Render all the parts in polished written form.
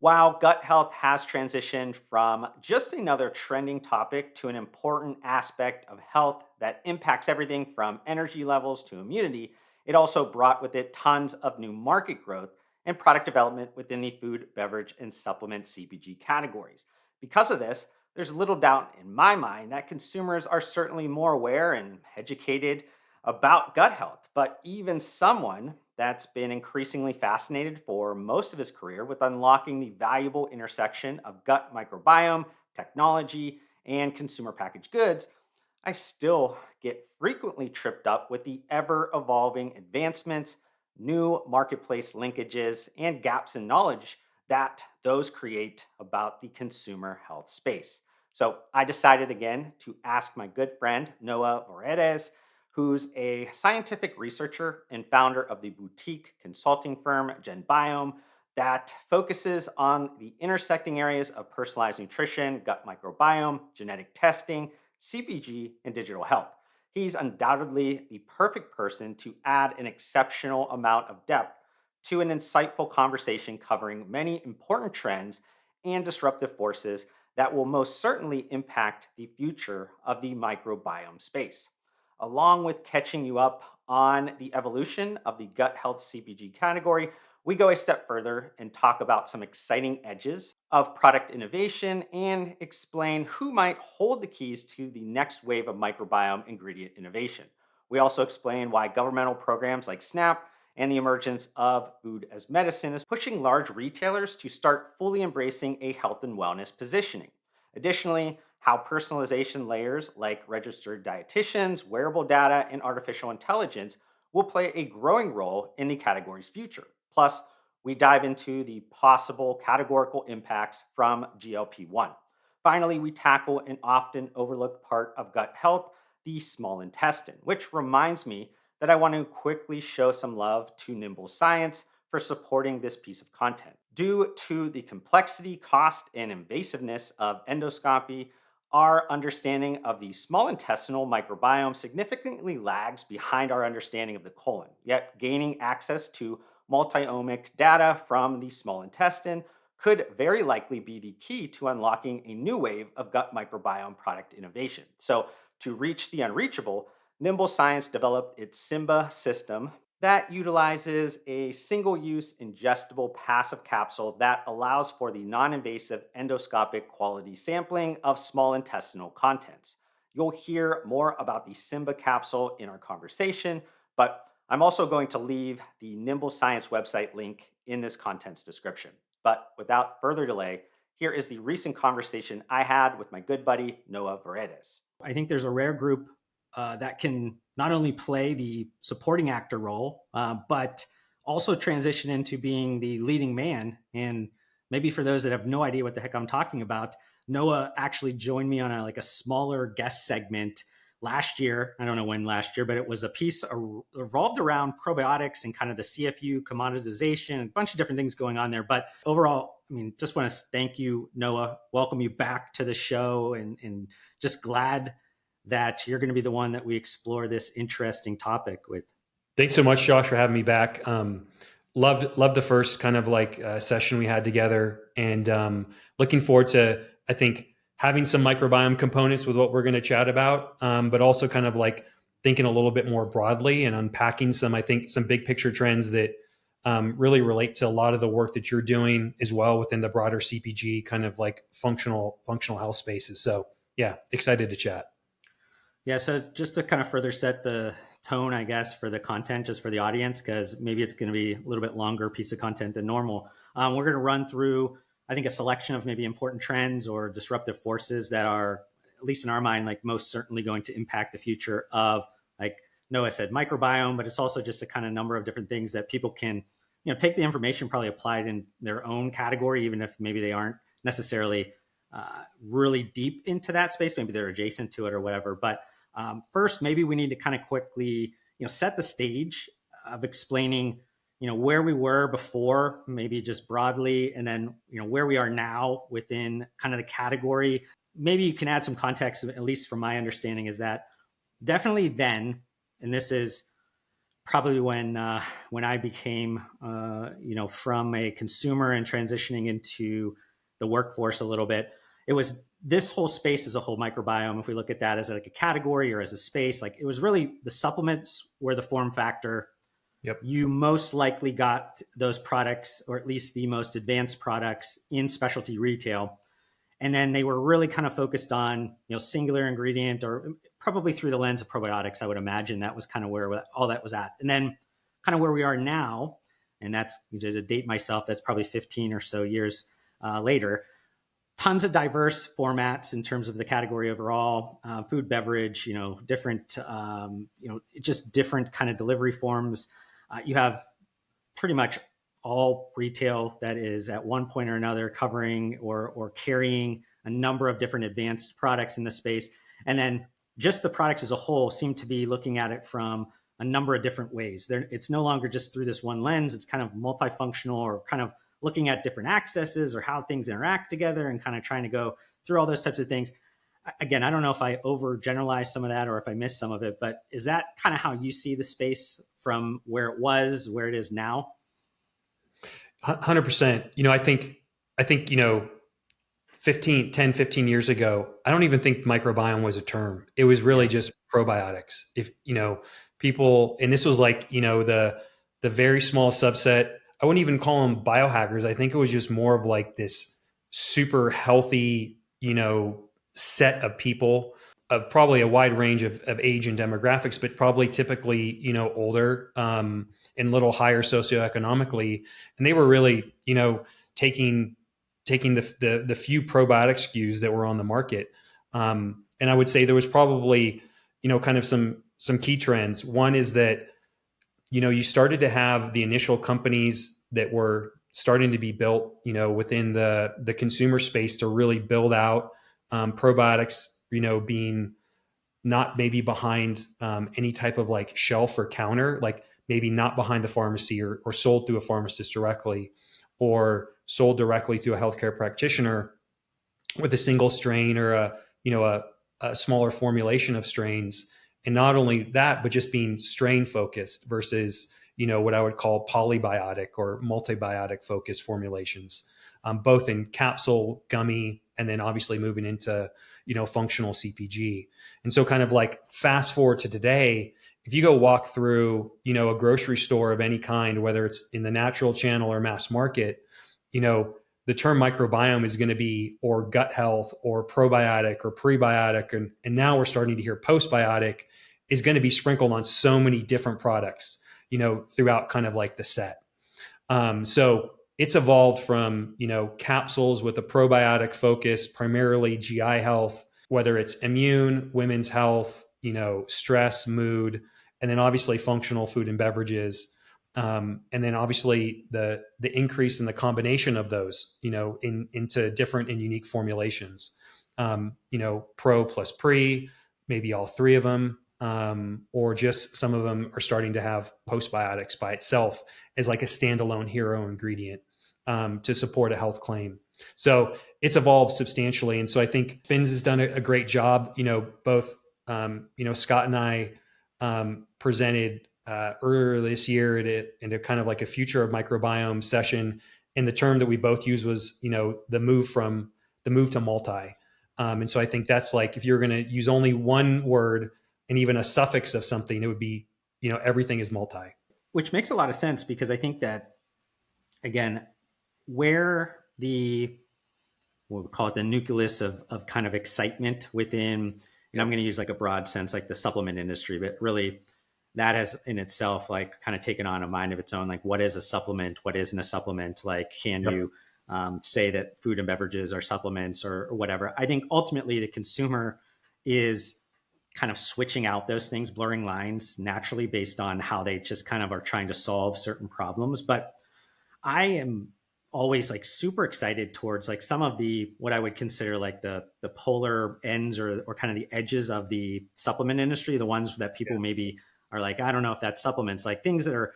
While gut health has transitioned from just another trending topic to an important aspect of health that impacts everything from energy levels to immunity, it also brought with it tons of new market growth and product development within the food, beverage, and supplement CPG categories. Because of this, there's little doubt in my mind that consumers are certainly more aware and educated about gut health, but even someone that's been increasingly fascinated for most of his career with unlocking the valuable intersection of gut microbiome, technology, and consumer packaged goods, I still get frequently tripped up with the ever evolving advancements, new marketplace linkages, and gaps in knowledge that those create about the consumer health space. So I decided again to ask my good friend Noah Voreades, who's a scientific researcher and founder of the boutique consulting firm GenBiome that focuses on the intersecting areas of personalized nutrition, gut microbiome, genetic testing, CPG, and digital health. He's undoubtedly the perfect person to add an exceptional amount of depth to an insightful conversation covering many important trends and disruptive forces that will most certainly impact the future of the microbiome space. Along with catching you up on the evolution of the gut health CPG category, we go a step further and talk about some exciting edges of product innovation and explain who might hold the keys to the next wave of microbiome ingredient innovation. We also explain why governmental programs like SNAP and the emergence of food as medicine is pushing large retailers to start fully embracing a health and wellness positioning. Additionally, how personalization layers like registered dietitians, wearable data, and artificial intelligence will play a growing role in the category's future. Plus, we dive into the possible categorical impacts from GLP-1. Finally, we tackle an often overlooked part of gut health, the small intestine, which reminds me that I want to quickly show some love to Nimble Science for supporting this piece of content. Due to the complexity, cost, and invasiveness of endoscopy, our understanding of the small intestinal microbiome significantly lags behind our understanding of the colon. Yet, gaining access to multi-omic data from the small intestine could very likely be the key to unlocking a new wave of gut microbiome product innovation. So, to reach the unreachable, Nimble Science developed its Simba system that utilizes a single use ingestible passive capsule that allows for the non invasive endoscopic quality sampling of small intestinal contents. You'll hear more about the Simba capsule in our conversation, but I'm also going to leave the Nimble Science website link in this content's description. But without further delay, here is the recent conversation I had with my good buddy, Noah Voreades. I think there's a rare group that can not only play the supporting actor role, but also transition into being the leading man. And maybe for those that have no idea what the heck I'm talking about, Noah actually joined me on a smaller guest segment last year. I don't know when last year, but it was a piece revolved around probiotics and kind of the CFU commoditization, a bunch of different things going on there. But overall, I mean, just want to thank you, Noah, welcome you back to the show, and just glad that you're going to be the one that we explore this interesting topic with. Thanks so much, Josh, for having me back. Loved the first kind of session we had together, and looking forward to, I think, having some microbiome components with what we're going to chat about, but also kind of thinking a little bit more broadly and unpacking some big picture trends that really relate to a lot of the work that you're doing as well within the broader CPG kind of functional health spaces. So yeah, excited to chat. Yeah, so just to kind of further set the tone, I guess, for the content, just for the audience, because maybe it's going to be a little bit longer piece of content than normal. We're going to run through, I think, a selection of maybe important trends or disruptive forces that are, at least in our mind, most certainly going to impact the future of, like Noah said, microbiome, but it's also just a kind of number of different things that people can, take the information, probably apply it in their own category, even if maybe they aren't necessarily really deep into that space. Maybe they're adjacent to it or whatever. But first, maybe we need to kind of quickly, set the stage of explaining, where we were before, maybe just broadly, and then, where we are now within kind of the category. Maybe you can add some context, at least from my understanding, is that definitely then, and this is probably when I became, from a consumer and transitioning into the workforce a little bit. It was this whole space as a whole microbiome. If we look at that as like a category or as a space, like it was really the supplements were the form factor. Yep. You most likely got those products, or at least the most advanced products, in specialty retail. And then they were really kind of focused on, singular ingredient, or probably through the lens of probiotics. I would imagine that was kind of where all that was at. And then kind of where we are now, and that's, to date myself, that's probably 15 or so years later. Tons of diverse formats in terms of the category overall, food, beverage, different, just different kind of delivery forms. You have pretty much all retail that is at one point or another covering or carrying a number of different advanced products in the space. And then just the products as a whole seem to be looking at it from a number of different ways. It's no longer just through this one lens. It's kind of multifunctional, or kind of looking at different accesses or how things interact together, and kind of trying to go through all those types of things. Again, I don't know if I overgeneralized some of that or if I missed some of it, but is that kind of how you see the space from where it was, where it is now? 100%. I think, 15 years ago, I don't even think microbiome was a term. It was really just probiotics. If, people, and this was like, the very small subset, I wouldn't even call them biohackers. I think it was just more of like this super healthy, set of people of probably a wide range of age and demographics, but probably typically, older, and a little higher socioeconomically. And they were really, taking the few probiotic SKUs that were on the market. And I would say there was probably, kind of some key trends. One is that, you started to have the initial companies that were starting to be built, within the consumer space to really build out probiotics, being not maybe behind any type of like shelf or counter, like maybe not behind the pharmacy, or sold through a pharmacist directly, or sold directly to a healthcare practitioner with a single strain, or a smaller formulation of strains. And not only that, but just being strain focused versus, what I would call polybiotic or multibiotic focused formulations, both in capsule, gummy, and then obviously moving into, functional CPG. And so kind of like fast forward to today, if you go walk through, a grocery store of any kind, whether it's in the natural channel or mass market, the term microbiome is going to be, or gut health, or probiotic, or prebiotic. And now we're starting to hear postbiotic is going to be sprinkled on so many different products, throughout kind of like the set. So it's evolved from, capsules with a probiotic focus, primarily GI health, whether it's immune, women's health, stress, mood, and then obviously functional food and beverages. And then obviously the increase in the combination of those, into different and unique formulations, pro plus pre, maybe all three of them, or just some of them are starting to have postbiotics by itself as like a standalone hero ingredient, to support a health claim. So it's evolved substantially. And so I think Spins has done a great job, both, Scott and I, presented earlier this year into kind of like a future of microbiome session. And the term that we both used was, the move to multi. And so I think that's like, if you're going to use only one word and even a suffix of something, it would be, everything is multi. Which makes a lot of sense, because I think that, again, where what we call it, the nucleus of kind of excitement within, and I'm going to use like a broad sense, like the supplement industry, but really that has in itself like kind of taken on a mind of its own. Like, what is a supplement? What isn't a supplement? Like, can you say that food and beverages are supplements, or whatever? I think ultimately the consumer is kind of switching out those things, blurring lines naturally based on how they just kind of are trying to solve certain problems. But I am always like super excited towards like some of the, what I would consider like the polar ends, or kind of the edges of the supplement industry, the ones that people maybe are like, I don't know if that's supplements, like things that are,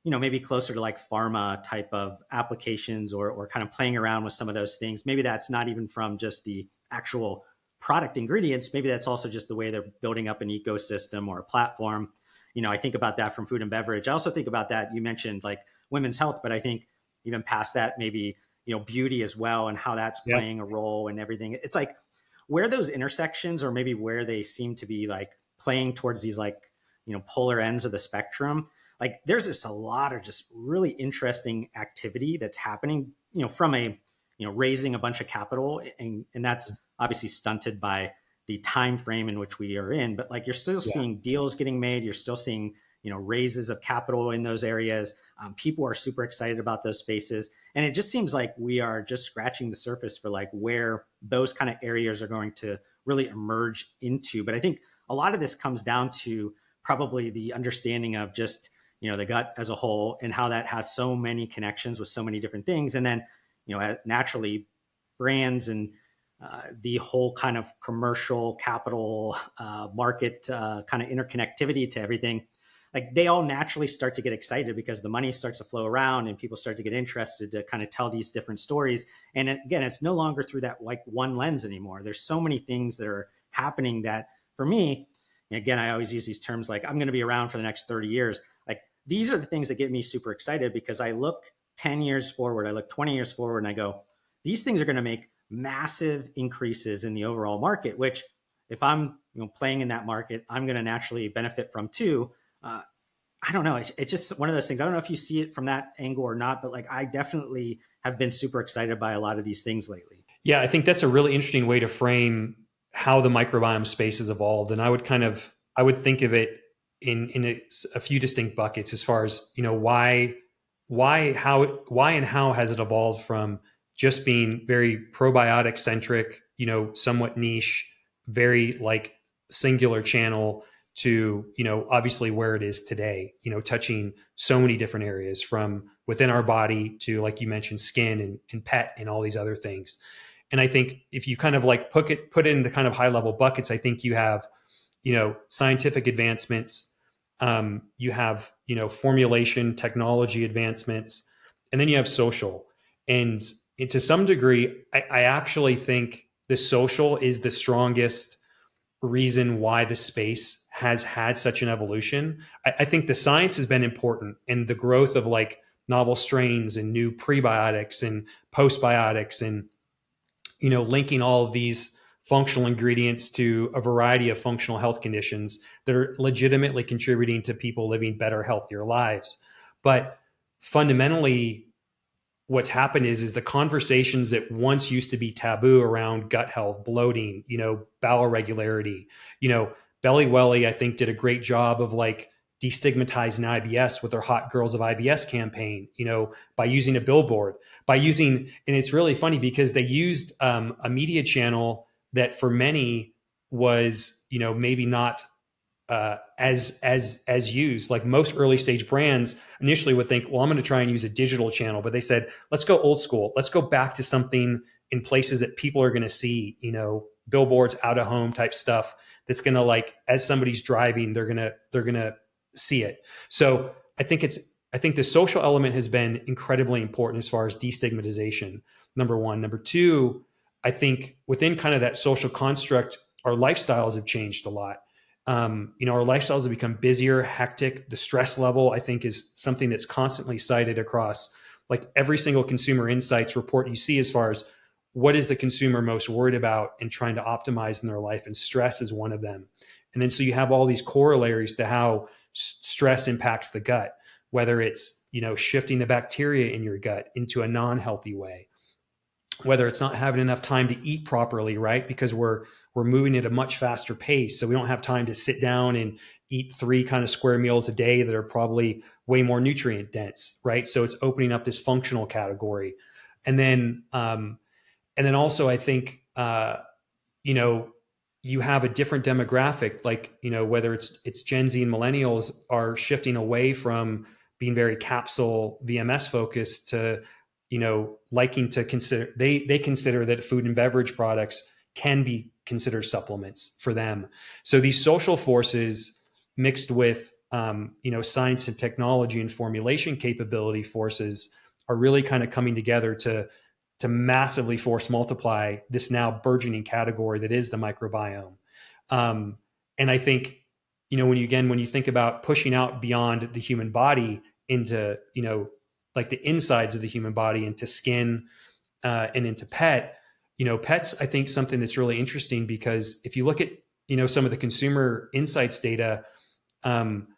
maybe closer to like pharma type of applications, or kind of playing around with some of those things. Maybe that's not even from just the actual product ingredients. Maybe that's also just the way they're building up an ecosystem or a platform. I think about that from food and beverage. I also think about that. You mentioned like women's health, but I think even past that, maybe, beauty as well, and how that's Yeah. playing a role and everything. It's like where those intersections, or maybe where they seem to be like playing towards these like, polar ends of the spectrum. Like there's just a lot of just really interesting activity that's happening, from a, raising a bunch of capital, and that's obviously stunted by the time frame in which we are in, but like you're still Yeah. seeing deals getting made. You're still seeing, raises of capital in those areas. People are super excited about those spaces. And it just seems like we are just scratching the surface for like where those kind of areas are going to really emerge into. But I think a lot of this comes down to probably the understanding of just, the gut as a whole, and how that has so many connections with so many different things. And then, naturally brands and the whole kind of commercial capital market kind of interconnectivity to everything, like they all naturally start to get excited because the money starts to flow around and people start to get interested to kind of tell these different stories. And again, it's no longer through that like one lens anymore. There's so many things that are happening that for me, again, I always use these terms like I'm going to be around for the next 30 years. Like these are the things that get me super excited because I look 10 years forward, I look 20 years forward, and I go, these things are going to make massive increases in the overall market, which if I'm playing in that market, I'm going to naturally benefit from too. Uh, I don't know. It's just one of those things. I don't know if you see it from that angle or not, but like I definitely have been super excited by a lot of these things lately. Yeah, I think that's a really interesting way to frame how the microbiome space has evolved. And I would think of it in a few distinct buckets as far as, why and how has it evolved from just being very probiotic centric, somewhat niche, very like singular channel to, obviously where it is today, touching so many different areas from within our body to, like you mentioned, skin and pet and all these other things. And I think if you kind of like put it into kind of high level buckets, I think you have, scientific advancements, you have, formulation technology advancements, and then you have social. And to some degree, I actually think the social is the strongest reason why the space has had such an evolution. I think the science has been important, and the growth of like novel strains and new prebiotics and postbiotics and linking all of these functional ingredients to a variety of functional health conditions that are legitimately contributing to people living better, healthier lives. But fundamentally, what's happened is the conversations that once used to be taboo around gut health, bloating, bowel regularity, Belly Welly, I think, did a great job of like destigmatizing IBS with their Hot Girls of IBS campaign, by using a billboard, and it's really funny because they used a media channel that for many was, maybe not as used. Like most early stage brands initially would think, well, I'm going to try and use a digital channel, but they said, let's go old school. Let's go back to something in places that people are going to see, billboards, out of home type stuff. That's going to, like, as somebody's driving, they're going to see it. So I think the social element has been incredibly important as far as destigmatization. Number one. Number two, I think within kind of that social construct, our lifestyles have changed a lot. Our lifestyles have become busier, hectic. The stress level, I think, is something that's constantly cited across like every single consumer insights report you see as far as what is the consumer most worried about and trying to optimize in their life. And stress is one of them. And then so you have all these corollaries to how stress impacts the gut, whether it's, shifting the bacteria in your gut into a non-healthy way, whether it's not having enough time to eat properly, right? Because we're moving at a much faster pace. So we don't have time to sit down and eat 3 kind of square meals a day that are probably way more nutrient dense, right? So it's opening up this functional category. And then also I think, you know, you have a different demographic, like, whether it's Gen Z and millennials are shifting away from being very capsule VMS focused to, liking to consider, they consider that food and beverage products can be considered supplements for them. So these social forces mixed with, science and technology and formulation capability forces are really kind of coming together to massively force multiply this now burgeoning category that is the microbiome. And I think when you think about pushing out beyond the human body into, like the insides of the human body into skin, and into pet, pets, I think something that's really interesting, because if you look at, some of the consumer insights data, um,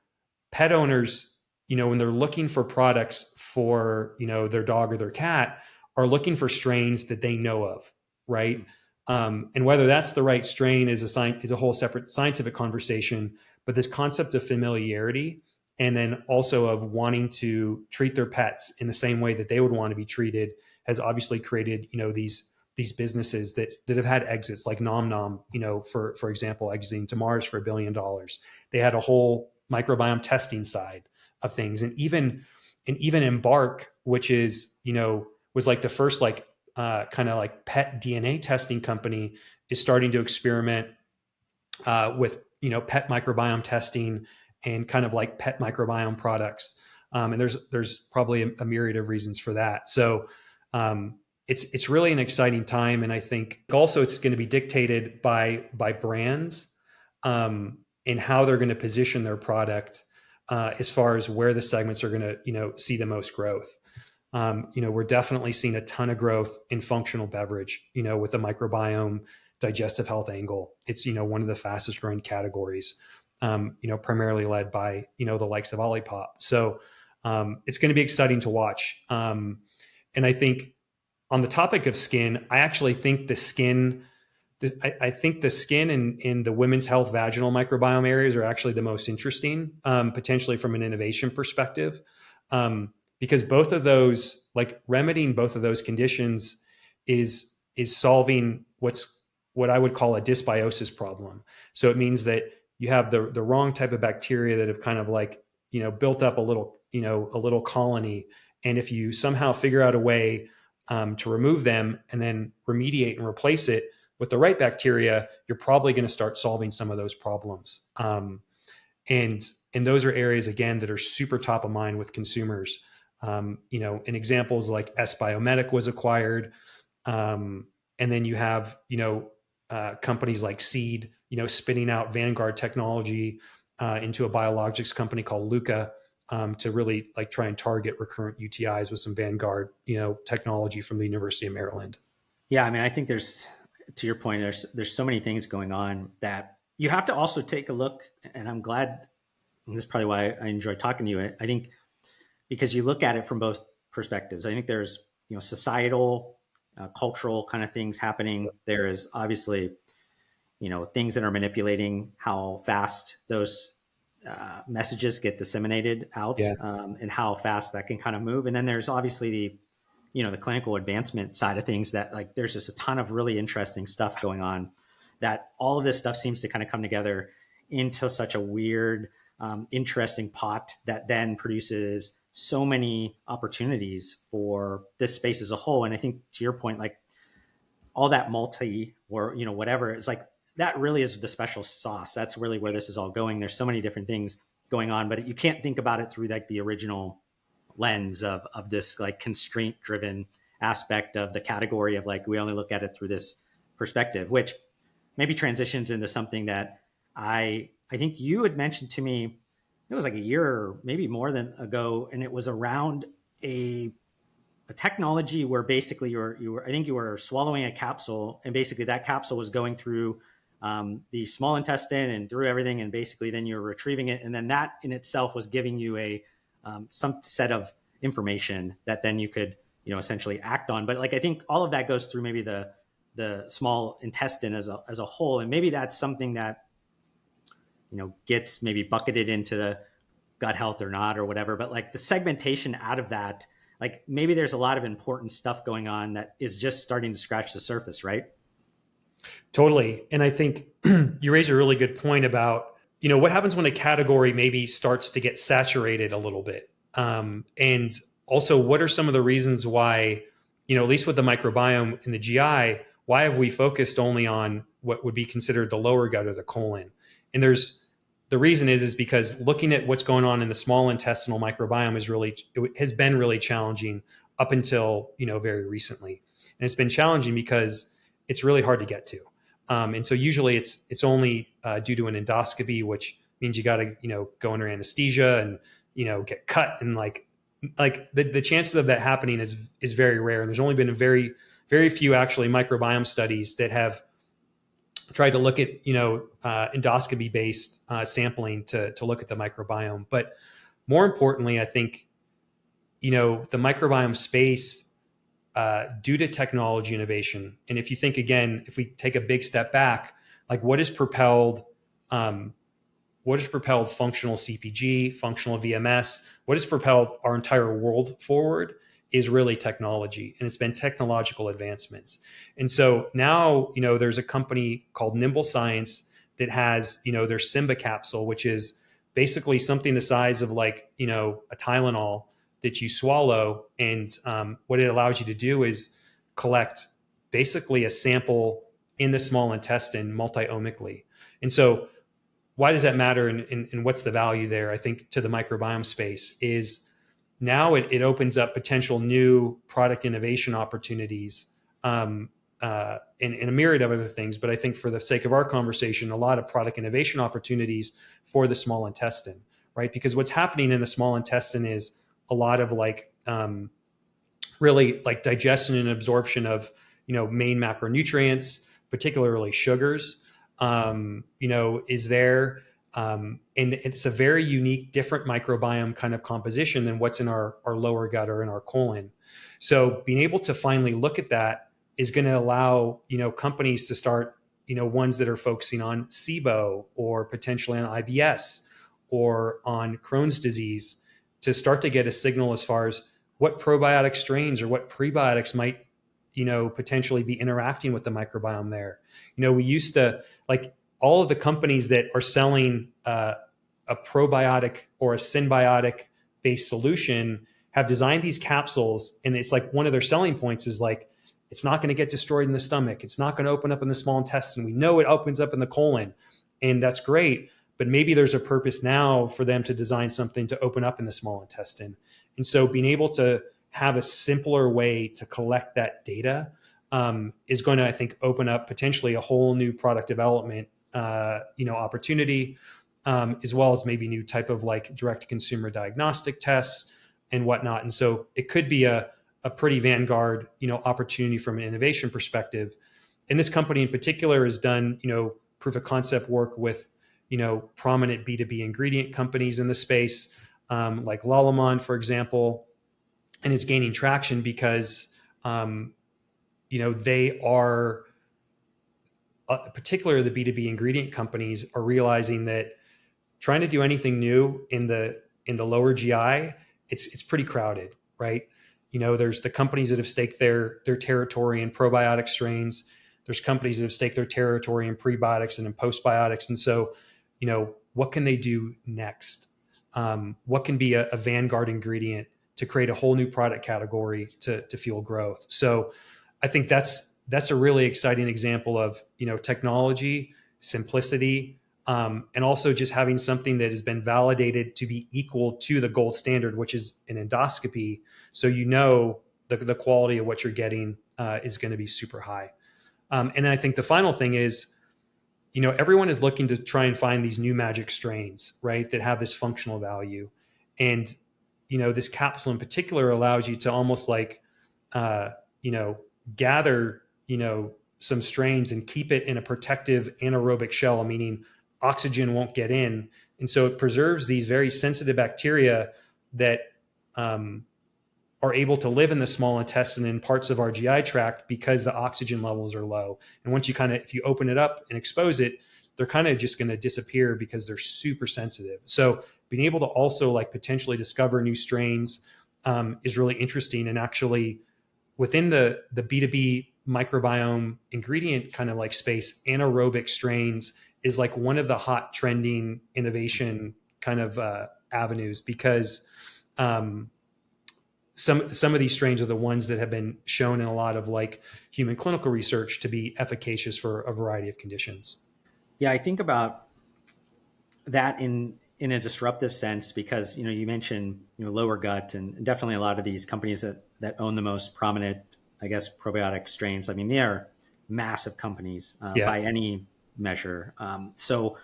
pet owners, when they're looking for products for, their dog or their cat, are looking for strains that they know of, right? And whether that's the right strain is a whole separate scientific conversation. But this concept of familiarity, and then also of wanting to treat their pets in the same way that they would want to be treated, has obviously created, these businesses that have had exits, like Nom Nom, for example, exiting to Mars for $1 billion. They had a whole microbiome testing side of things, and even Embark, which is, was like the first like kind of like pet DNA testing company, is starting to experiment with, pet microbiome testing and kind of like pet microbiome products. And there's probably a myriad of reasons for that. So it's really an exciting time, and I think also it's going to be dictated by brands, and how they're going to position their product, as far as where the segments are going to see the most growth. We're definitely seeing a ton of growth in functional beverage, with the microbiome digestive health angle. It's, one of the fastest growing categories, primarily led by, the likes of Olipop. So it's going to be exciting to watch. And I think on the topic of skin, I actually think I think the skin in the women's health vaginal microbiome areas are actually the most interesting, potentially from an innovation perspective. Because both of those, like remedying both of those conditions, is solving what I would call a dysbiosis problem. So it means that you have the wrong type of bacteria that have kind of like, built up a little colony. And if you somehow figure out a way to remove them and then remediate and replace it with the right bacteria, you're probably going to start solving some of those problems. And those are areas, again, that are super top of mind with consumers. And examples like S Biomedic was acquired. And then you have, companies like Seed, spinning out Vanguard technology into a biologics company called Luca, to really like try and target recurrent UTIs with some Vanguard, technology from the University of Maryland. Yeah, I mean, I think to your point, there's so many things going on that you have to also take a look. And I'm glad, and this is probably why I enjoy talking to you. I think because you look at it from both perspectives. I think there's, societal, cultural kind of things happening. There is obviously, things that are manipulating how fast those messages get disseminated out, Yeah. and how fast that can kind of move. And then there's obviously the clinical advancement side of things, that like there's just a ton of really interesting stuff going on, that all of this stuff seems to kind of come together into such a weird, interesting pot that then produces so many opportunities for this space as a whole. And I think to your point, like all that multi or, whatever, it's like, that really is the special sauce. That's really where this is all going. There's so many different things going on, but you can't think about it through like the original lens of this like constraint driven aspect of the category of like, we only look at it through this perspective, which maybe transitions into something that I think you had mentioned to me. It was like a year or maybe more than ago. And it was around a technology where basically I think you were swallowing a capsule, and basically that capsule was going through the small intestine and through everything. And basically then you're retrieving it. And then that in itself was giving you some set of information that then you could, essentially act on. But like, I think all of that goes through maybe the small intestine as a whole. And maybe that's something that, gets maybe bucketed into the gut health or not, or whatever. But like the segmentation out of that, like maybe there's a lot of important stuff going on that is just starting to scratch the surface, right? Totally. And I think you raise a really good point about, what happens when a category maybe starts to get saturated a little bit. And also, what are some of the reasons why, at least with the microbiome in the GI, why have we focused only on what would be considered the lower gut or the colon? And the reason is because looking at what's going on in the small intestinal microbiome has been really challenging up until, very recently. And it's been challenging because it's really hard to get to. And so usually it's only due to an endoscopy, which means you got to, go under anesthesia and, get cut. And like the chances of that happening is very rare. And there's only been a very, very few actually microbiome studies that have tried to look at, endoscopy based sampling to look at the microbiome. But more importantly, I think, the microbiome space, due to technology innovation. And if you think again, if we take a big step back, like um, what has propelled functional CPG, functional VMS, what has propelled our entire world forward is really technology, and it's been technological advancements. And so now, there's a company called Nimble Science that has, their Simba capsule, which is basically something the size of like, a Tylenol that you swallow. And what it allows you to do is collect basically a sample in the small intestine multi-omically. And so why does that matter, and what's the value there? I think to the microbiome space is now it opens up potential new product innovation opportunities, and a myriad of other things. But I think for the sake of our conversation, a lot of product innovation opportunities for the small intestine, right? Because what's happening in the small intestine is a lot of really like digestion and absorption of, main macronutrients, particularly sugars, is there. And it's a very unique, different microbiome kind of composition than what's in our lower gut or in our colon. So being able to finally look at that is going to allow, companies to start, ones that are focusing on SIBO or potentially on IBS or on Crohn's disease, to start to get a signal as far as what probiotic strains or what prebiotics might, potentially be interacting with the microbiome there. We used to, like, all of the companies that are selling a probiotic or a symbiotic based solution have designed these capsules. And it's like one of their selling points is like, it's not going to get destroyed in the stomach. It's not going to open up in the small intestine. We know it opens up in the colon, and that's great. But maybe there's a purpose now for them to design something to open up in the small intestine. And so being able to have a simpler way to collect that data is going to, I think, open up potentially a whole new product development, opportunity, as well as maybe new type of like direct consumer diagnostic tests and whatnot. And so it could be a pretty vanguard, opportunity from an innovation perspective. And this company in particular has done, proof of concept work with, prominent B2B ingredient companies in the space, like Lallemand, for example, and is gaining traction because, they are, particularly the B2B ingredient companies are realizing that trying to do anything new in the lower GI, it's pretty crowded, right? There's the companies that have staked their territory in probiotic strains. There's companies that have staked their territory in prebiotics and in postbiotics. And so, what can they do next? What can be a vanguard ingredient to create a whole new product category to fuel growth? So I think that's a really exciting example of, technology, simplicity, and also just having something that has been validated to be equal to the gold standard, which is an endoscopy. So the quality of what you're getting is going to be super high. And I think the final thing is, everyone is looking to try and find these new magic strains, right, that have this functional value. And, this capsule in particular allows you to almost like, gather, some strains and keep it in a protective anaerobic shell, meaning oxygen won't get in. And so it preserves these very sensitive bacteria that are able to live in the small intestine and parts of our GI tract because the oxygen levels are low. And once if you open it up and expose it, they're kind of just going to disappear because they're super sensitive. So being able to also like potentially discover new strains is really interesting. And actually within the B2B microbiome ingredient kind of like space, anaerobic strains is like one of the hot trending innovation kind of avenues, because some of these strains are the ones that have been shown in a lot of like human clinical research to be efficacious for a variety of conditions. Yeah, I think about that in a disruptive sense because you mentioned lower gut, and definitely a lot of these companies that own the most prominent, I guess, probiotic strains. I mean, they are massive companies by any measure. So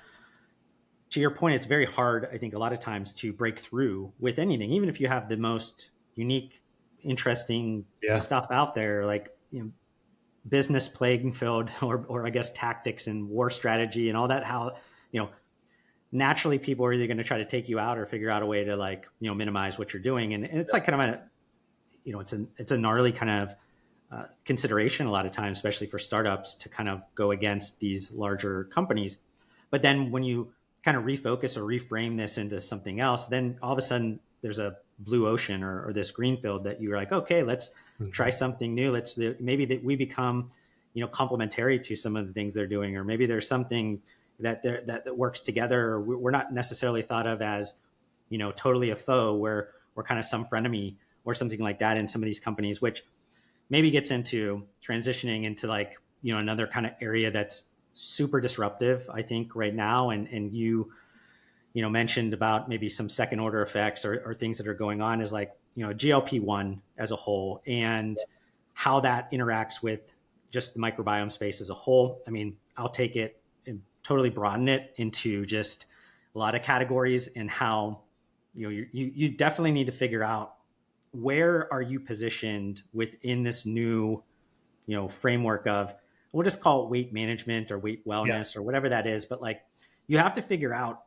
to your point, it's very hard, I think, a lot of times to break through with anything, even if you have the most unique, interesting Yeah. stuff out there, like, business playing field, or I guess tactics and war strategy and all that. How, naturally people are either going to try to take you out or figure out a way to, like, minimize what you're doing. And it's like kind of a, it's a gnarly kind of consideration a lot of times, especially for startups, to kind of go against these larger companies. But then when you kind of refocus or reframe this into something else, then all of a sudden there's a blue ocean, or this green field that you're like, okay, let's try Mhm. something new. Let's maybe that we become, complementary to some of the things they're doing, or maybe there's something that works together. Or we're not necessarily thought of as, totally a foe. Where we're kind of some frenemy or something like that in some of these companies, which maybe gets into transitioning into, like, another kind of area that's super disruptive, I think, right now. And you mentioned about maybe some second order effects, or things that are going on, is like, GLP-1 as a whole, and how that interacts with just the microbiome space as a whole. I mean, I'll take it and totally broaden it into just a lot of categories, and how, you definitely need to figure out where are you positioned within this new, framework of, we'll just call it weight management or weight Yeah. wellness or whatever that is. But, like, you have to figure out,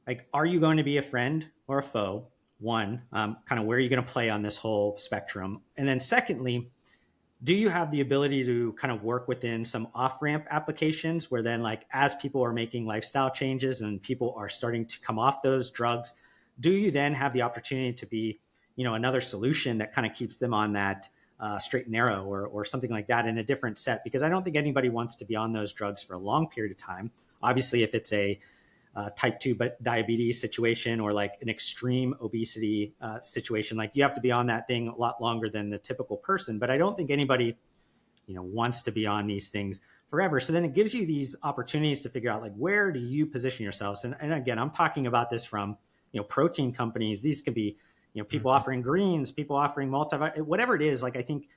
like, are you going to be a friend or a foe? One, kind of where are you going to play on this whole spectrum? And then secondly, do you have the ability to kind of work within some off ramp applications, where then, like, as people are making lifestyle changes and people are starting to come off those drugs, do you then have the opportunity to be, another solution that kind of keeps them on that straight and narrow, or something like that, in a different set? Because I don't think anybody wants to be on those drugs for a long period of time. Obviously, if it's a type 2 diabetes situation, or like an extreme obesity situation, like, you have to be on that thing a lot longer than the typical person. But I don't think anybody, wants to be on these things forever. So then it gives you these opportunities to figure out, like, where do you position yourselves? And again, I'm talking about this from, protein companies. These could be, people Mhm. offering greens, people offering whatever it is. Like, I think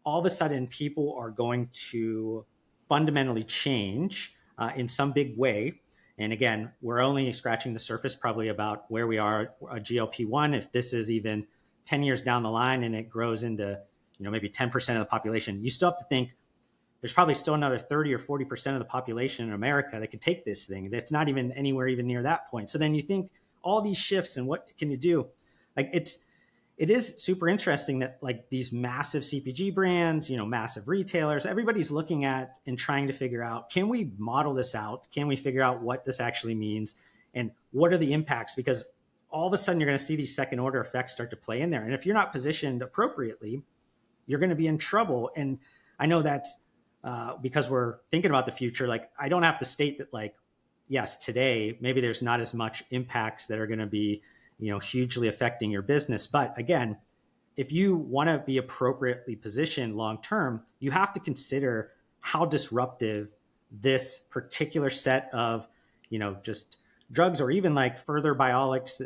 all of a sudden people are going to fundamentally change in some big way. And again, we're only scratching the surface probably about where we are at GLP-1. If this is even 10 years down the line and it grows into, maybe 10% of the population, you still have to think there's probably still another 30 or 40% of the population in America that could take this thing. That's not even anywhere even near that point. So then you think all these shifts and what can you do? Like, it is super interesting that, like, these massive CPG brands, massive retailers, everybody's looking at and trying to figure out, can we model this out? Can we figure out what this actually means? And what are the impacts? Because all of a sudden you're going to see these second order effects start to play in there. And if you're not positioned appropriately, you're going to be in trouble. And I know that's because we're thinking about the future. Like, I don't have to state that, like, yes, today, maybe there's not as much impacts that are going to be, hugely affecting your business. But again, if you want to be appropriately positioned long term, you have to consider how disruptive this particular set of, just drugs, or even like further biologics,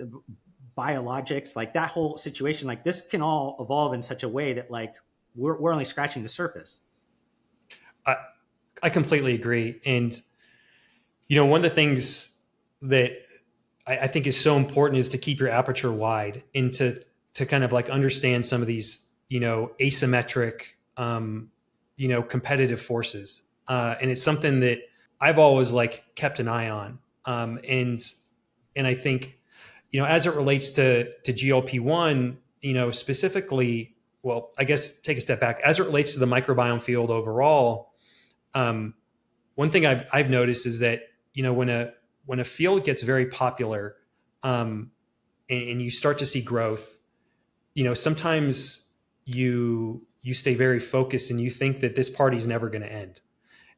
like that whole situation, like, this can all evolve in such a way that, like, we're only scratching the surface. I, I completely agree. And, one of the things that I think is so important is to keep your aperture wide, and to kind of like understand some of these, asymmetric, competitive forces. And it's something that I've always like kept an eye on. And I think, as it relates to GLP-1, specifically, well, I guess take a step back as it relates to the microbiome field overall. One thing I've noticed is that, when a field gets very popular, and you start to see growth, sometimes you stay very focused and you think that this party is never going to end,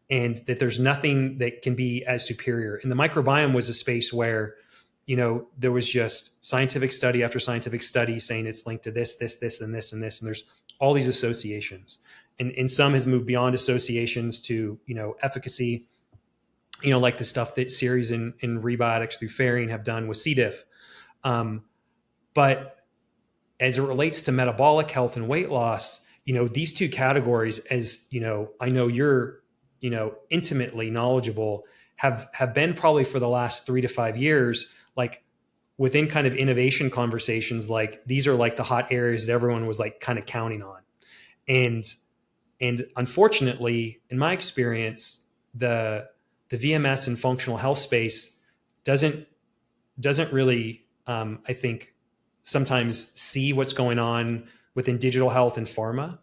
and that there's nothing that can be as superior. And the microbiome was a space where, there was just scientific study after scientific study saying it's linked to this, this, this, and this, and this, and there's all these associations. And some has moved beyond associations to, efficacy, like the stuff that series in rebiotics through Ferring have done with C. diff. But as it relates to metabolic health and weight loss, these two categories, as I know you're, intimately knowledgeable, have been probably for the last 3 to 5 years, like within kind of innovation conversations, like these are like the hot areas that everyone was like kind of counting on. And unfortunately, in my experience, the VMS and functional health space doesn't really, I think, sometimes see what's going on within digital health and pharma.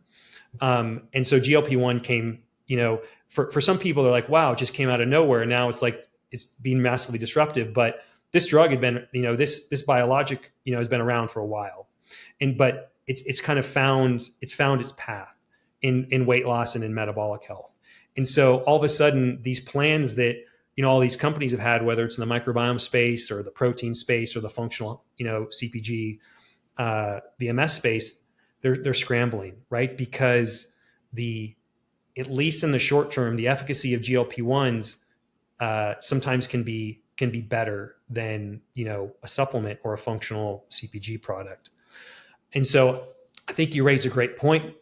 And so GLP-1 came, for some people, they're like, wow, it just came out of nowhere. Now it's like, it's being massively disruptive. But this drug had been, this biologic, has been around for a while. But it's kind of found its path in weight loss and in metabolic health. And so all of a sudden, these plans that, all these companies have had, whether it's in the microbiome space or the protein space or the functional, CPG, VMS space, they're scrambling, right? Because at least in the short term, the efficacy of GLP-1s sometimes can be better than, a supplement or a functional CPG product. And so I think you raise a great point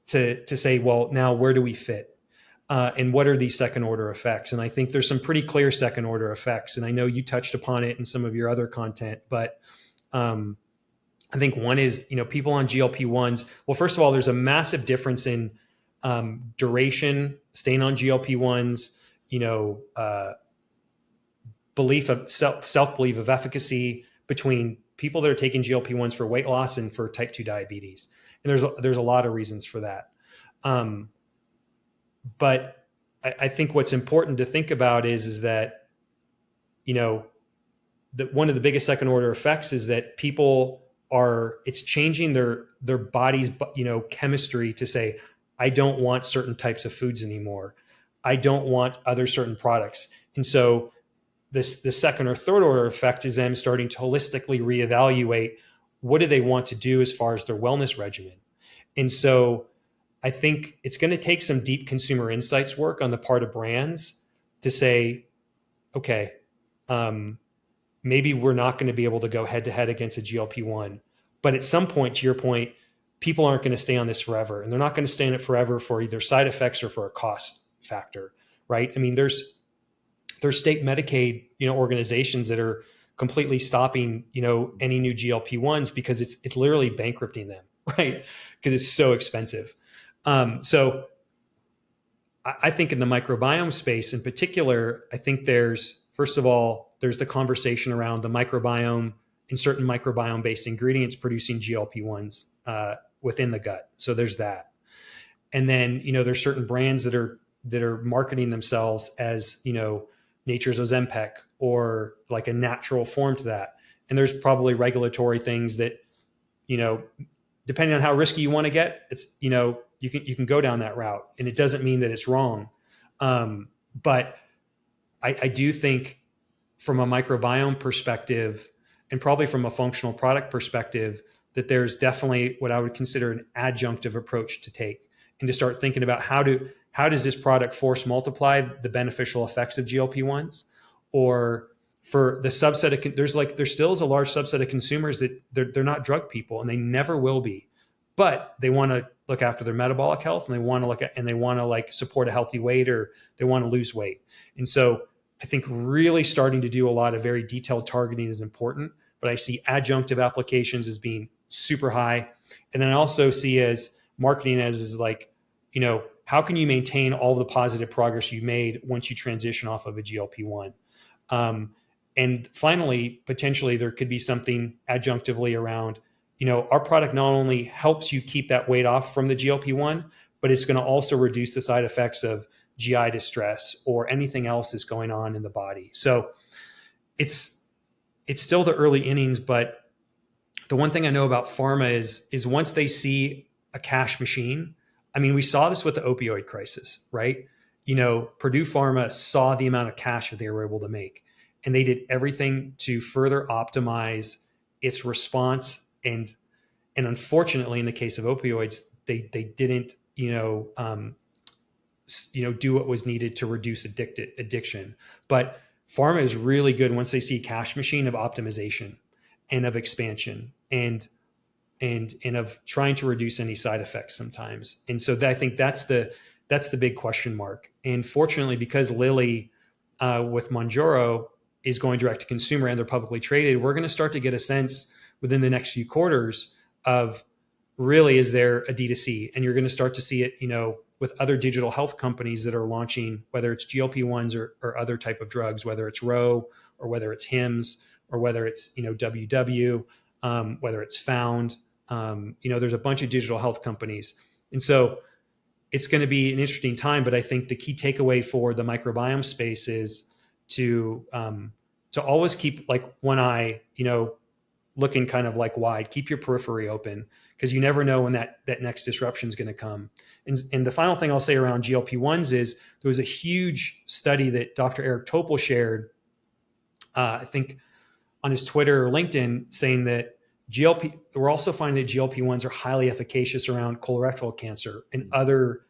to say, well, now where do we fit? And what are these second order effects? And I think there's some pretty clear second order effects. And I know you touched upon it in some of your other content, but I think one is, people on GLP-1s. Well, first of all, there's a massive difference in duration, staying on GLP-1s, belief of self-belief of efficacy between people that are taking GLP-1s for weight loss and for type 2 diabetes. And there's a lot of reasons for that. But I think what's important to think about is that, that one of the biggest second order effects is that it's changing their body's, chemistry to say, I don't want certain types of foods anymore. I don't want other certain products. And so the second or third order effect is them starting to holistically reevaluate what do they want to do as far as their wellness regimen. And so I think it's going to take some deep consumer insights work on the part of brands to say, okay, maybe we're not going to be able to go head to head against a GLP-1, but at some point, to your point, people aren't going to stay on this forever, and they're not going to stay on it forever for either side effects or for a cost factor, right? I mean, there's state Medicaid, organizations that are completely stopping, any new GLP-1s because it's literally bankrupting them, right? Because it's so expensive. So I think in the microbiome space in particular, I think first of all, there's the conversation around the microbiome and certain microbiome-based ingredients producing GLP-1s within the gut. So there's that. And then, there's certain brands that are marketing themselves as, nature's Ozempic or like a natural form to that. And there's probably regulatory things that, depending on how risky you want to get, it's, you can go down that route, and it doesn't mean that it's wrong. But I do think from a microbiome perspective and probably from a functional product perspective, that there's definitely what I would consider an adjunctive approach to take, and to start thinking about how does this product force multiply the beneficial effects of GLP-1s, or for the subset of, there still is a large subset of consumers that they're not drug people, and they never will be, but they want to look after their metabolic health, and they want to support a healthy weight, or they want to lose weight. And so I think really starting to do a lot of very detailed targeting is important, but I see adjunctive applications as being super high. And then I also see as marketing as like, how can you maintain all the positive progress you made once you transition off of a GLP-1? And finally, potentially there could be something adjunctively around, our product not only helps you keep that weight off from the GLP-1, but it's going to also reduce the side effects of GI distress or anything else that's going on in the body. So it's still the early innings, but the one thing I know about pharma is once they see a cash machine, I mean, we saw this with the opioid crisis, right? Purdue Pharma saw the amount of cash that they were able to make, and they did everything to further optimize its response. And unfortunately, in the case of opioids, they didn't, do what was needed to reduce addiction. But pharma is really good once they see cash machine of optimization and of expansion and of trying to reduce any side effects sometimes. And so I think that's the big question mark. And fortunately, because Lilly with Mounjaro is going direct to consumer and they're publicly traded, we're going to start to get a sense within the next few quarters of really, is there a D2C? And you're going to start to see it, with other digital health companies that are launching, whether it's GLP-1s or other type of drugs, whether it's Roe or whether it's Hims or whether it's, WW, whether it's Found, there's a bunch of digital health companies. And so it's going to be an interesting time, but I think the key takeaway for the microbiome space is to always keep like one eye, looking kind of like wide, keep your periphery open, because you never know when that next disruption is going to come. And the final thing I'll say around GLP-1s is there was a huge study that Dr. Eric Topol shared, I think on his Twitter or LinkedIn, saying that we're also finding that GLP-1s are highly efficacious around colorectal cancer and other,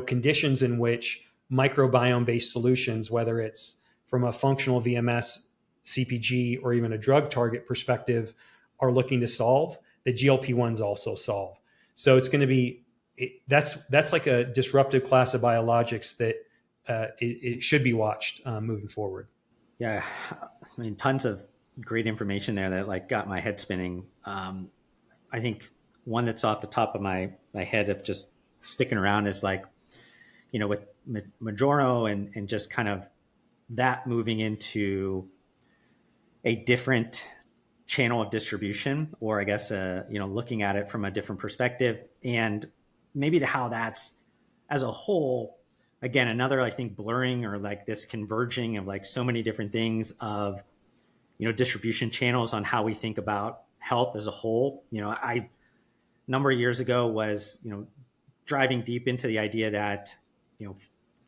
conditions in which microbiome-based solutions, whether it's from a functional VMS, CPG, or even a drug target perspective, are looking to solve, that GLP-1s also solve. So it's going to be, that's like a disruptive class of biologics that it should be watched moving forward. Yeah, I mean, tons of great information there that like got my head spinning. I think one that's off the top of my head of just sticking around is like, with Mounjaro and just kind of that moving into a different channel of distribution, or I guess, looking at it from a different perspective, and maybe how that's as a whole, again, another, I think, blurring or like this converging of like so many different things of, distribution channels on how we think about health as a whole. I, a number of years ago was, driving deep into the idea that,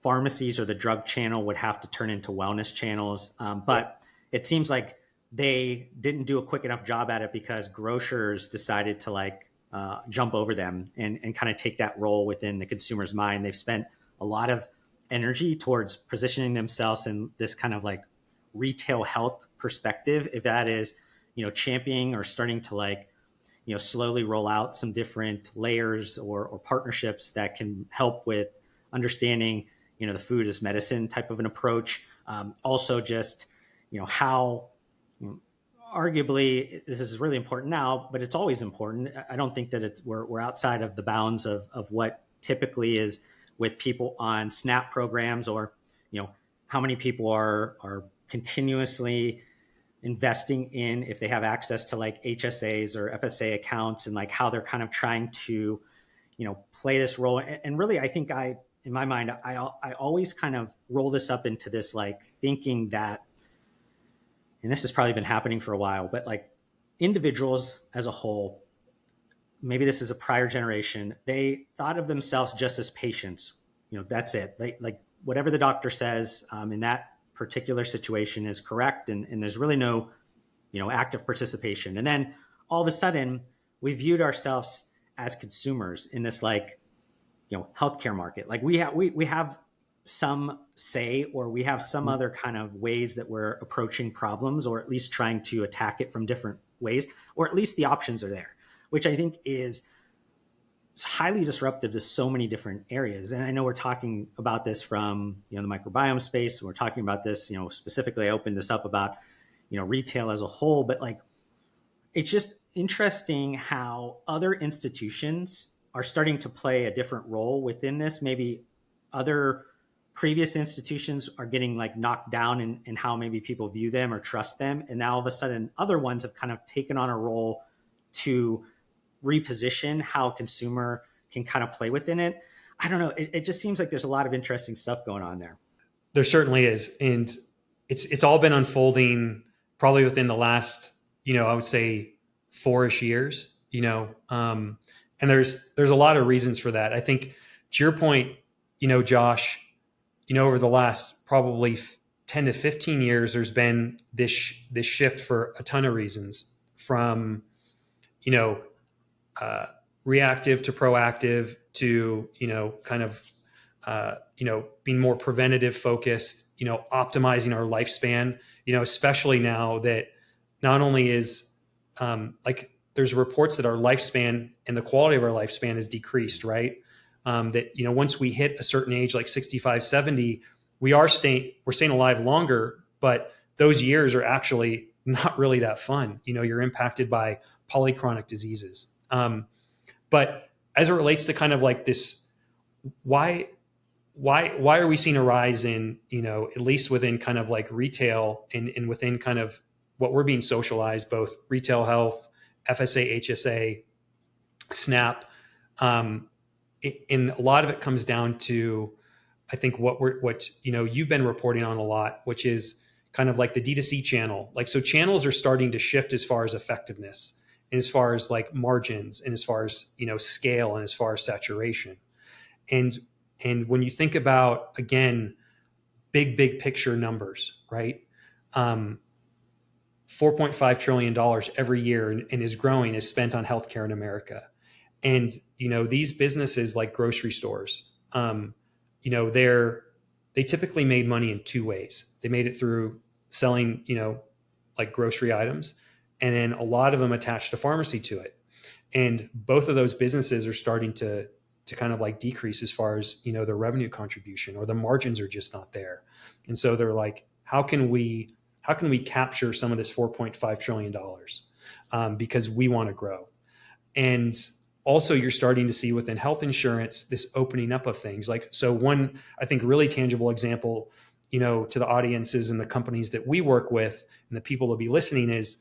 pharmacies or the drug channel would have to turn into wellness channels. But it seems like they didn't do a quick enough job at it because grocers decided to like jump over them and kind of take that role within the consumer's mind. They've spent a lot of energy towards positioning themselves in this kind of like retail health perspective, if that is, championing or starting to like, slowly roll out some different layers or partnerships that can help with understanding, the food as medicine type of an approach. Also just, how, arguably this is really important now, but it's always important. I don't think that we're outside of the bounds of what typically is with people on SNAP programs, or, how many people are continuously investing in, if they have access to like HSAs or FSA accounts, and like how they're kind of trying to, play this role. And really, I think in my mind, I always kind of roll this up into this like thinking that, and this has probably been happening for a while, but like individuals as a whole, maybe this is a prior generation, they thought of themselves just as patients. That's it. They like whatever the doctor says in that particular situation is correct, and there's really no, active participation. And then all of a sudden, we viewed ourselves as consumers in this like, healthcare market. Like we have some say, or we have some other kind of ways that we're approaching problems, or at least trying to attack it from different ways, or at least the options are there, which I think is highly disruptive to so many different areas. And I know we're talking about this from, the microbiome space. We're talking about this, specifically, I opened this up about, retail as a whole, but like, it's just interesting how other institutions are starting to play a different role within this. Maybe other previous institutions are getting like knocked down in how maybe people view them or trust them. And now all of a sudden other ones have kind of taken on a role to reposition how a consumer can kind of play within it. I don't know. It just seems like there's a lot of interesting stuff going on there. There certainly is. And it's all been unfolding probably within the last, I would say 4-ish years, and there's a lot of reasons for that. I think to your point, Josh, over the last probably 10 to 15 years, there's been this shift for a ton of reasons, from, reactive to proactive to, kind of, being more preventative focused, optimizing our lifespan, especially now that not only is like there's reports that our lifespan and the quality of our lifespan is decreased, right? That, once we hit a certain age, like 65, 70, we're staying alive longer, but those years are actually not really that fun. You're impacted by polychronic diseases. But as it relates to kind of like this, why are we seeing a rise in, at least within kind of like retail and within kind of what we're being socialized, both retail health, FSA, HSA, SNAP, and a lot of it comes down to, I think what you've been reporting on a lot, which is kind of like the D2C channel. Like, so channels are starting to shift as far as effectiveness and as far as like margins and as far as, scale and as far as saturation. And when you think about, again, big picture numbers, right? $4.5 trillion every year and is growing is spent on healthcare in America. And, these businesses like grocery stores, they typically made money in two ways. They made it through selling, like grocery items, and then a lot of them attached a pharmacy to it. And both of those businesses are starting to kind of like decrease as far as, their revenue contribution, or the margins are just not there. And so they're like, how can we capture some of this $4.5 trillion? Because we want to grow. And also, you're starting to see within health insurance this opening up of things. Like, so one, I think, really tangible example, to the audiences and the companies that we work with and the people that be listening is,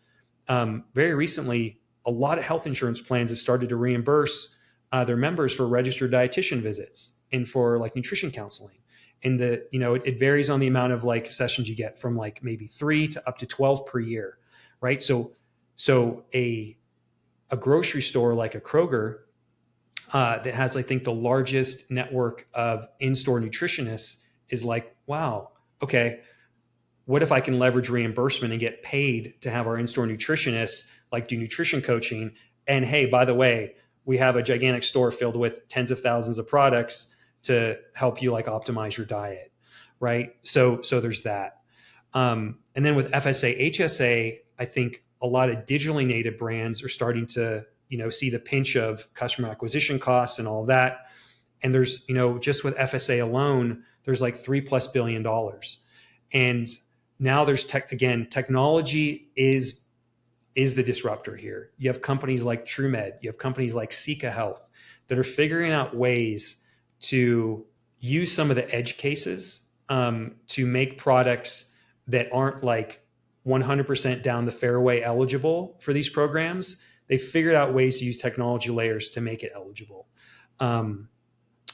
very recently, a lot of health insurance plans have started to reimburse their members for registered dietitian visits and for like nutrition counseling. And it varies on the amount of like sessions you get, from like maybe 3 to up to 12 per year, right? So a grocery store like a Kroger that has, I think, the largest network of in-store nutritionists is like, wow, okay, what if I can leverage reimbursement and get paid to have our in-store nutritionists like do nutrition coaching? And hey, by the way, we have a gigantic store filled with tens of thousands of products to help you like optimize your diet, right? So there's that. And then with FSA, HSA, I think a lot of digitally native brands are starting to, see the pinch of customer acquisition costs and all of that. And there's, just with FSA alone, there's like $3+ billion. And now there's technology is the disruptor here. You have companies like TrueMed, you have companies like Seeka Health that are figuring out ways to use some of the edge cases to make products that aren't like 100% down the fairway eligible for these programs. They figured out ways to use technology layers to make it eligible. And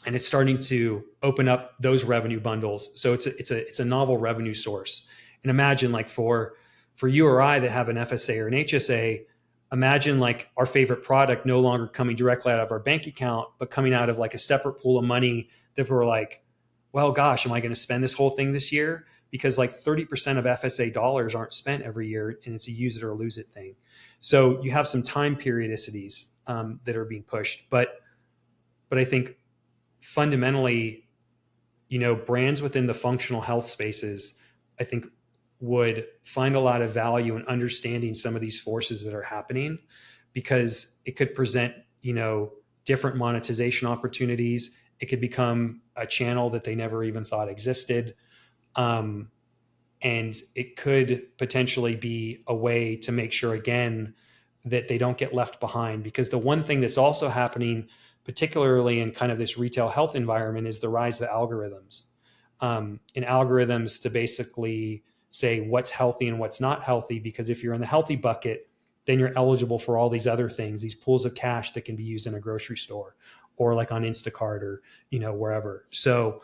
it's starting to open up those revenue bundles. So it's a novel revenue source. And imagine like for you or I that have an FSA or an HSA, imagine like our favorite product no longer coming directly out of our bank account, but coming out of like a separate pool of money that we're like, well, gosh, am I going to spend this whole thing this year? Because like 30% of FSA dollars aren't spent every year, and it's a use it or lose it thing. So you have some time periodicities that are being pushed. But I think fundamentally, brands within the functional health spaces, I think, would find a lot of value in understanding some of these forces that are happening, because it could present, different monetization opportunities. It could become a channel that they never even thought existed. And it could potentially be a way to make sure, again, that they don't get left behind. Because the one thing that's also happening, particularly in kind of this retail health environment, is the rise of algorithms. And algorithms to basically say what's healthy and what's not healthy. Because if you're in the healthy bucket, then you're eligible for all these other things, these pools of cash that can be used in a grocery store or like on Instacart or, wherever. So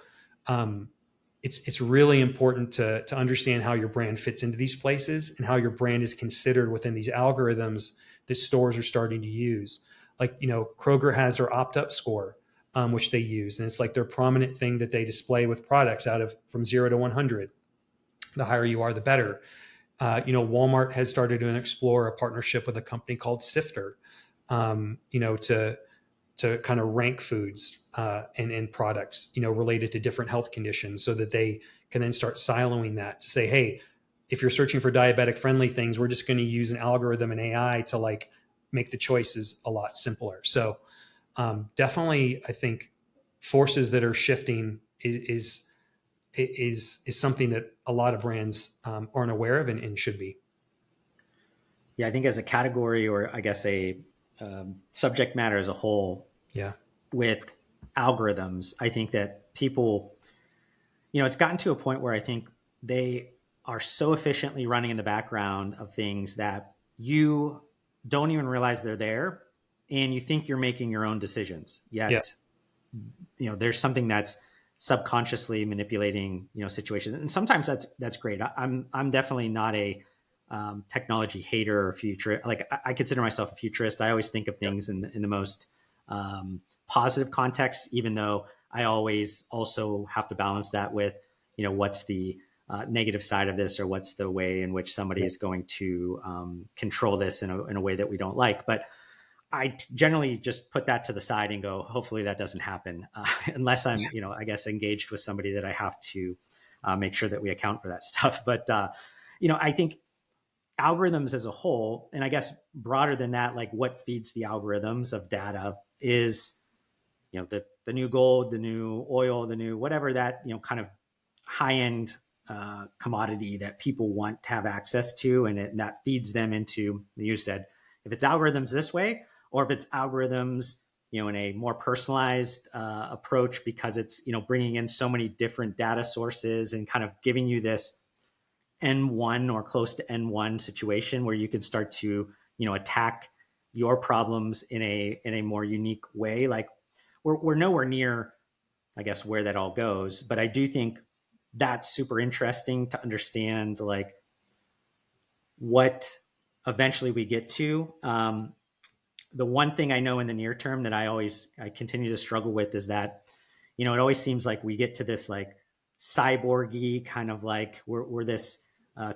it's really important to understand how your brand fits into these places and how your brand is considered within these algorithms that stores are starting to use. Like, Kroger has their opt-up score, which they use. And it's like their prominent thing that they display with products from 0 to 100. The higher you are, the better. Walmart has started to explore a partnership with a company called Sifter, to kind of rank foods and products, related to different health conditions, so that they can then start siloing that to say, hey, if you're searching for diabetic friendly things, we're just going to use an algorithm and AI to like make the choices a lot simpler. So definitely, I think forces that are shifting is is something that a lot of brands aren't aware of and should be. Yeah, I think as a category, or I guess a subject matter as a whole, Yeah. with algorithms, I think that people, it's gotten to a point where I think they are so efficiently running in the background of things that you don't even realize they're there, and you think you're making your own decisions. Yeah. Yet, there's something that's subconsciously manipulating, situations, and sometimes that's great. I'm definitely not a technology hater or future. Like I consider myself a futurist. I always think of things in the most positive context, even though I always also have to balance that with, what's the negative side of this, or what's the way in which somebody is going to control this in a way that we don't like. But I generally just put that to the side and go, hopefully that doesn't happen, unless I'm, I guess, engaged with somebody that I have to make sure that we account for that stuff. But, I think algorithms as a whole, and I guess broader than that, like what feeds the algorithms of data is, the new gold, the new oil, the new whatever that, kind of high end commodity that people want to have access to. And that feeds them into, you said, if it's algorithms this way, or if it's algorithms, in a more personalized approach, because it's, bringing in so many different data sources and kind of giving you this N1 or close to N1 situation where you can start to, attack your problems in a more unique way. Like we're nowhere near, I guess, where that all goes, but I do think that's super interesting to understand, like what eventually we get to. The one thing I know in the near term that I continue to struggle with is that, it always seems like we get to this like cyborgy kind of like we're this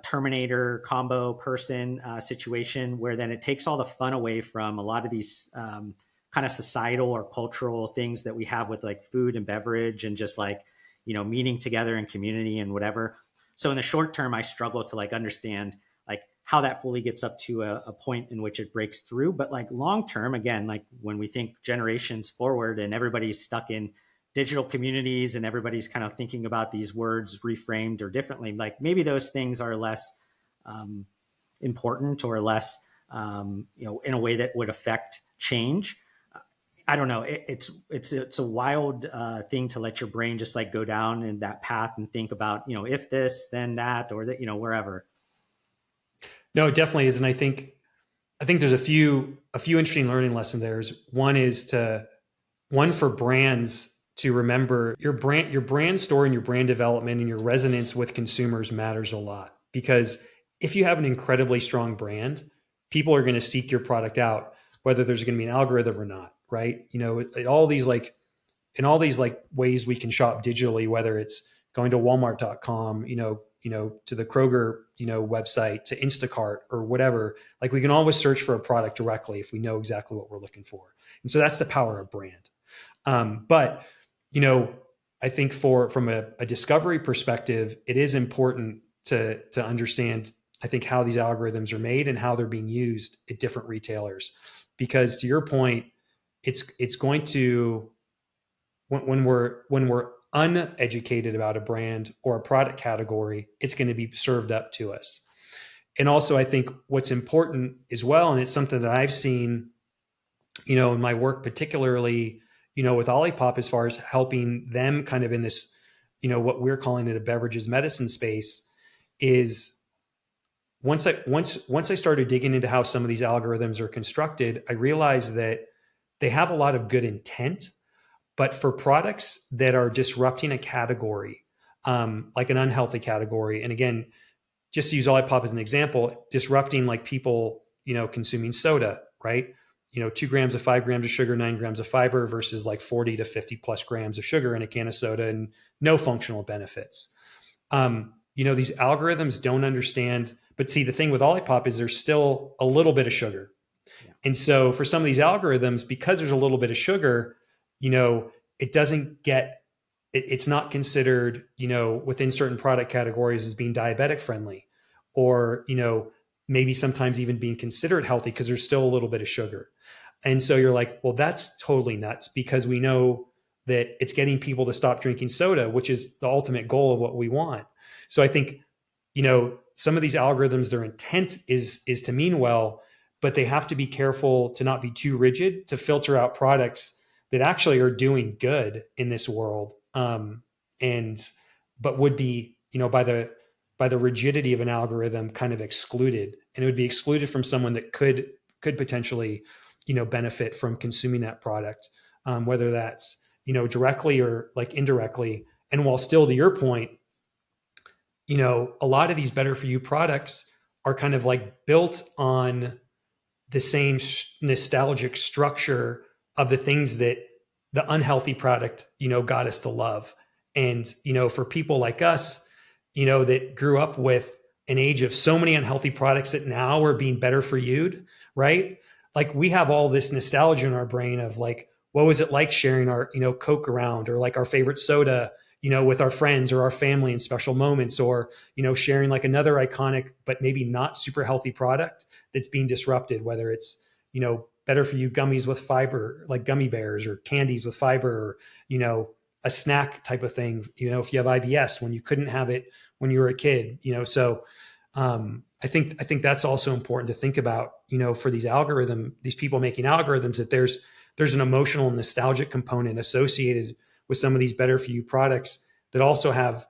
Terminator combo person situation, where then it takes all the fun away from a lot of these kind of societal or cultural things that we have with like food and beverage, and just like, meeting together in community and whatever. So in the short term, I struggle to like understand like how that fully gets up to a point in which it breaks through. But like long term, again, like when we think generations forward and everybody's stuck in digital communities and everybody's kind of thinking about these words reframed or differently, like maybe those things are less important, or less, in a way that would affect change. I don't know. It's a wild thing to let your brain just like go down in that path and think about, if this, then that, or that, wherever. No, it definitely is. And I think there's a few interesting learning lessons there. One for brands to remember your brand story and your brand development and your resonance with consumers matters a lot, because if you have an incredibly strong brand, people are going to seek your product out, whether there's going to be an algorithm or not, right? All these like in all these like ways we can shop digitally, whether it's going to Walmart.com, to the Kroger, website, to Instacart or whatever. Like we can always search for a product directly if we know exactly what we're looking for. And so that's the power of brand. But I think from a discovery perspective, it is important to understand, I think, how these algorithms are made and how they're being used at different retailers. Because to your point, it's going to, when we're uneducated about a brand or a product category, it's going to be served up to us. And also, I think what's important as well, and it's something that I've seen, in my work, particularly, with Olipop, as far as helping them kind of in this, what we're calling it a beverages medicine space, is once I started digging into how some of these algorithms are constructed, I realized that they have a lot of good intent, but for products that are disrupting a category, like an unhealthy category, and again, just to use Olipop as an example, disrupting like people, consuming soda, right? 2 grams of 5 grams of sugar, 9 grams of fiber versus like 40 to 50 plus grams of sugar in a can of soda and no functional benefits. These algorithms don't understand, but see, the thing with Olipop is there's still a little bit of sugar. Yeah. And so for some of these algorithms, because there's a little bit of sugar, it doesn't get, it's not considered, within certain product categories as being diabetic friendly, or, maybe sometimes even being considered healthy because there's still a little bit of sugar. And so you're like, well, that's totally nuts, because we know that it's getting people to stop drinking soda, which is the ultimate goal of what we want. So I think, some of these algorithms, their intent is to mean well, but they have to be careful to not be too rigid, to filter out products that actually are doing good in this world, and but would be, by the rigidity of an algorithm, kind of excluded, and it would be excluded from someone that could potentially, benefit from consuming that product, whether that's, directly or like indirectly. And while still, to your point, a lot of these better for you products are kind of like built on the same nostalgic structure of the things that the unhealthy product, got us to love. And, for people like us, that grew up with an age of so many unhealthy products that now are being better for you, right? Like, we have all this nostalgia in our brain of like, what was it like sharing our, Coke around, or like our favorite soda, with our friends or our family in special moments, or, sharing like another iconic, but maybe not super healthy product that's being disrupted, whether it's, better for you gummies with fiber, like gummy bears, or candies with fiber, or, a snack type of thing, if you have IBS, when you couldn't have it when you were a kid, so I think that's also important to think about, for these people making algorithms, that there's an emotional nostalgic component associated with some of these better for you products that also have,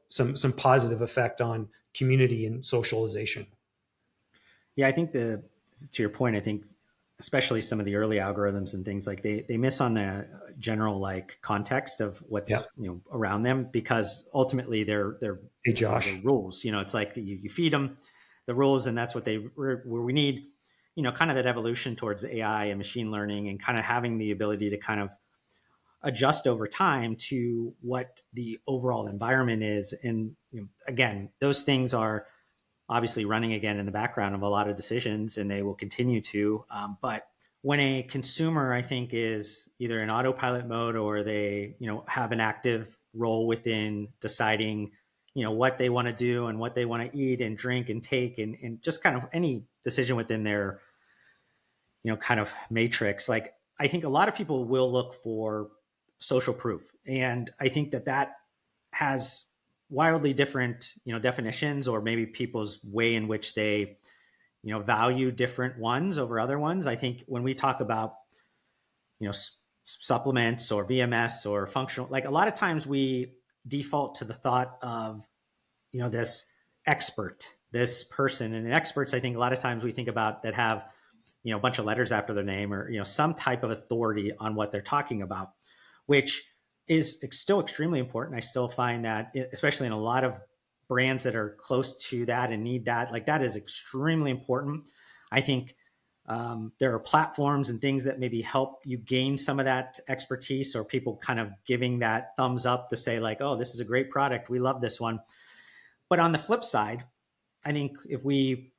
some positive effect on community and socialization. Yeah, I think to your point, I think especially some of the early algorithms and things, like they miss on the general like context of Yeah. what's around them, because ultimately they're Hey, the Josh. rules. It's like you feed them the rules, and that's what where we need kind of that evolution towards AI and machine learning, and kind of having the ability to kind of adjust over time to what the overall environment is. And again, those things are obviously running again in the background of a lot of decisions, and they will continue to. But when a consumer, I think, is either in autopilot mode, or they, have an active role within deciding, what they want to do and what they want to eat and drink and take, and just kind of any decision within their, kind of matrix. Like, I think a lot of people will look for social proof, and I think that has wildly different definitions, or maybe people's way in which they value different ones over other ones. I think when we talk about supplements or VMS or functional, like a lot of times we default to the thought of this expert, this person. And experts, I think a lot of times we think about that have a bunch of letters after their name, or some type of authority on what they're talking about, which is still extremely important. I still find that, especially in a lot of brands that are close to that and need that, like that is extremely important. I think there are platforms and things that maybe help you gain some of that expertise, or people kind of giving that thumbs up to say like, oh, this is a great product, we love this one. But on the flip side, I think if we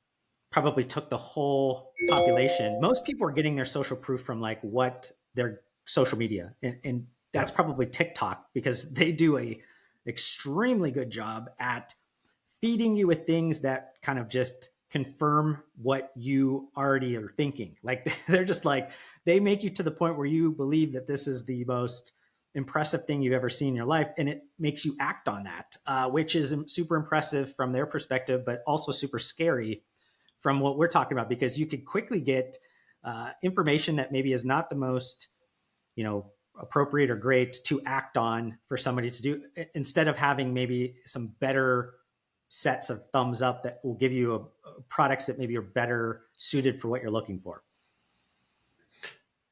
probably took the whole population, most people are getting their social proof from like what their social media, and that's Yeah. probably TikTok, because they do a extremely good job at feeding you with things that kind of just confirm what you already are thinking. Like they're just like, they make you to the point where you believe that this is the most impressive thing you've ever seen in your life, and it makes you act on that, which is super impressive from their perspective, but also super scary from what we're talking about, because you could quickly get information that maybe is not the most, appropriate or great to act on for somebody to do, instead of having maybe some better sets of thumbs up that will give you products that maybe are better suited for what you're looking for.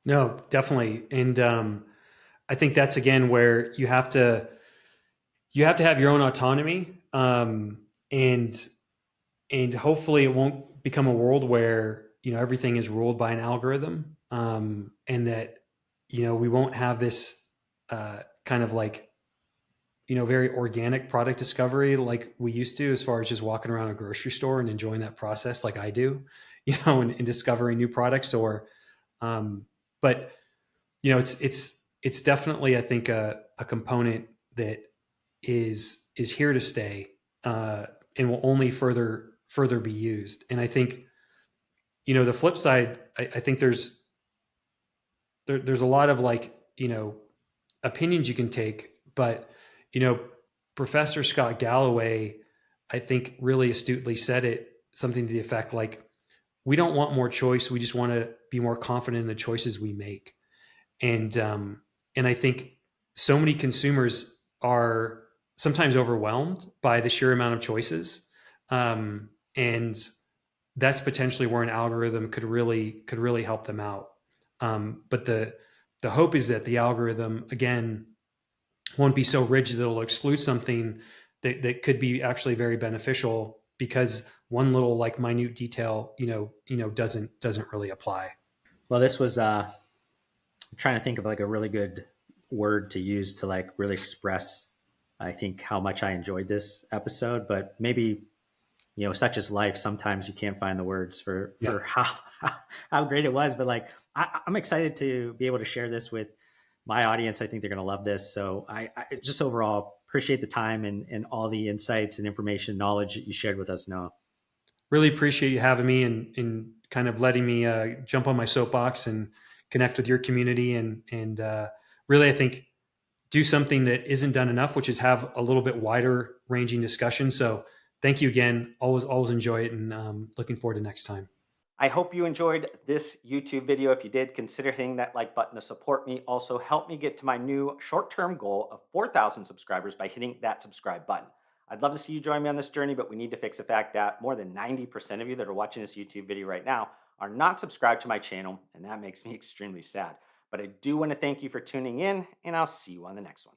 No, definitely. And I think that's again where you have to have your own autonomy, and hopefully it won't become a world where everything is ruled by an algorithm, and that we won't have this kind of like very organic product discovery like we used to, as far as just walking around a grocery store and enjoying that process like I do, and discovering new products. Or but it's definitely, I think, a component that is here to stay, and will only further be used. And I think the flip side, I think there's a lot of like opinions you can take. But, you know, Professor Scott Galloway, I think, really astutely said it, something to the effect like, we don't want more choice. We just want to be more confident in the choices we make. And I think so many consumers are sometimes overwhelmed by the sheer amount of choices, and that's potentially where an algorithm could really help them out. But the hope is that the algorithm, again, won't be so rigid that it'll exclude something that could be actually very beneficial because one little like minute detail doesn't really apply. Well, this was I'm trying to think of like a really good word to use to like really express, I think, how much I enjoyed this episode. But maybe, such as life, sometimes you can't find the words for Yeah. how great it was. But like, I'm excited to be able to share this with my audience. I think they're going to love this. So I just overall appreciate the time and all the insights and information, knowledge that you shared with us, Noah. Really appreciate you having me and kind of letting me jump on my soapbox and connect with your community and really, I think, do something that isn't done enough, which is have a little bit wider ranging discussion. So thank you again. Always enjoy it, and looking forward to next time. I hope you enjoyed this YouTube video. If you did, consider hitting that like button to support me. Also, help me get to my new short-term goal of 4,000 subscribers by hitting that subscribe button. I'd love to see you join me on this journey, but we need to fix the fact that more than 90% of you that are watching this YouTube video right now are not subscribed to my channel, and that makes me extremely sad. But I do want to thank you for tuning in, and I'll see you on the next one.